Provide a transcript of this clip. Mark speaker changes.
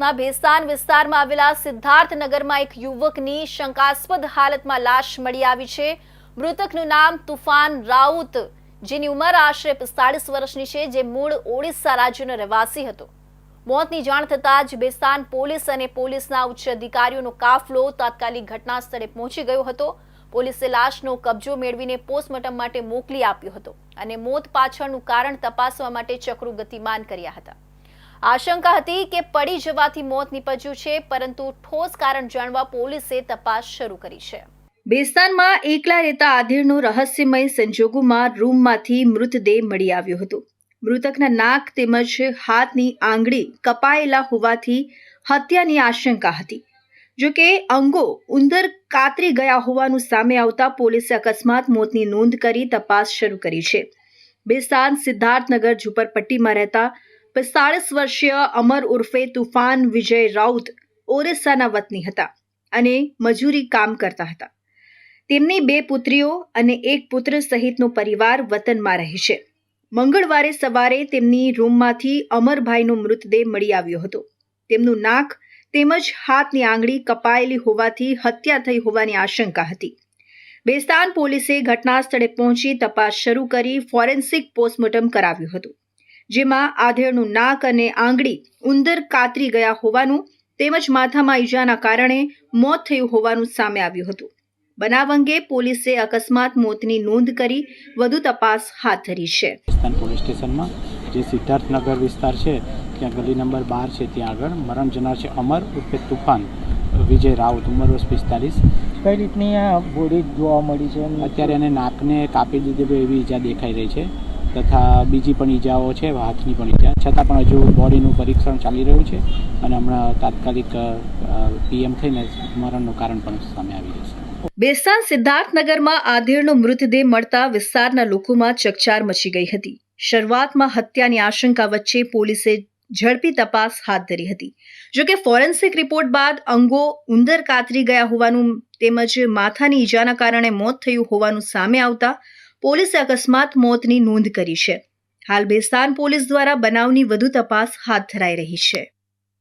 Speaker 1: ના ભેસ્તાન વિસ્તારમાં આવેલા સિદ્ધાર્થનગરમાં એક યુવકની શંકાસ્પદ હાલતમાં લાશ મળી આવી છે। મૃતકનું નામ તુફાન રાઉત, જેની ઉંમર આશરે 45 વર્ષની છે, જે મૂળ ઓડિશા રાજ્યનો રહેવાસી હતો। મોતની જાણ થતાં જ ભેસ્તાન પોલીસ અને પોલીસના ઉચ્ચ અધિકારીઓનો કાફલો તાત્કાલિક ઘટના સ્થળે પહોંચી ગયો હતો। પોલીસે લાશનો કબજો મેળવીને પોસ્ટમોર્ટમ માટે મોકલી આપ્યો હતો અને મોત પાછળનું કારણ તપાસવા માટે ચક્રો ગતિમાન કર્યા હતા। આશંકા હતી કે પડી જવાથી મોત નીપજ્યું છે, પરંતુ ઠોસ કારણ જાણવા પોલીસે તપાસ શરૂ કરી છે। ભેસ્તાનમાં એકલા રહેતા આધેડનો રહસ્યમય સંજોગોમાં રૂમમાંથી મૃતદેહ મળી આવ્યો હતો। મૃતકના નાક તેમજ હાથની આંગળી કપાયેલા હોવાથી હત્યાની આશંકા હતી। જો કે અંગો ઉંદર કાતરી ગયા હોવાનું સામે આવતા પોલીસે અકસ્માત મોતની નોંધ કરી તપાસ શરૂ કરી છે। ભેસ્તાન સિદ્ધાર્થનગર ઝુંપડપટ્ટીમાં રહેતા 45 વર્ષીય અમર ઉર્ફે તુફાન વિજય રાઉત ઓરિસ્સાના વતની હતા અને મજૂરી કામ કરતા હતા। તેમની 2 પુત્રીઓ અને 1 પુત્ર સહિતનો પરિવાર વતનમાં રહે છે। મંગળવારે સવારે તેમની રૂમમાંથી અમરભાઈનો મૃતદેહ મળી આવ્યો હતો। તેમનું નાક તેમજ હાથની આંગળી કપાયેલી હોવાથી હત્યા થઈ હોવાની આશંકા હતી। ભેસ્તાન પોલીસે ઘટના સ્થળે પહોંચી તપાસ શરૂ કરી ફોરેન્સિક પોસ્ટમોર્ટમ કરાવ્યું હતું, જેમાં આધેડનું નાક અને આંગળી ઉંદર કાતરી ગયા હોવાનું તેમજ માથામાં ઈજાના કારણે મોત થયું હોવાનું સામે આવ્યું હતું। બનાવ અંગે પોલીસે અકસ્માત મોતની નોંધ કરી વધુ તપાસ હાથ ધરી છે।
Speaker 2: પોલીસ સ્ટેશનમાં જે સિદ્ધાર્થનગર વિસ્તાર છે ત્યાં ગલી નંબર 12 છે, ત્યાં આગળ મરણ જનાર છે અમર ઉર્ફે તુફાન વિજય રાઉત, ઉંમર વર્ષ 45।
Speaker 3: કઈ રીતની આ બોડી જોવા મળી છે?
Speaker 2: અત્યારે એને નાકને કાપી દીધી એવી ઈજા દેખાઈ રહી છે, તથા બીજી પણ ઈજાઓ છે, હાથની પણ ઈજા, છતાં પણ હજુ બોડીનું પરીક્ષણ ચાલી રહ્યું છે અને હમણાં તાત્કાલિક પીએમ થઈને મરણનું કારણ પણ સામે આવી જશે।
Speaker 1: ભેસ્તાન સિદ્ધાર્થનગરમાં આધેડનો મૃતદેહ મળતા વિસ્તારના લોકોમાં ચકચાર મચી ગઈ હતી। શરૂઆતમાં હત્યાની આશંકા વચ્ચે પોલીસે ઝડપી તપાસ હાથ ધરી હતી। જોકે ફોરેન્સિક રિપોર્ટ બાદ અંગો ઉંદર કાતરી ગયા હોવાનું તેમજ માથાની ઈજાના કારણે મોત થયું હોવાનું સામે આવતા પોલીસે અકસ્માત મોતની નોંધ કરી છે। હાલ ભેસ્તાન પોલીસ દ્વારા બનાવની વધુ તપાસ હાથ ધરાઈ રહી છે।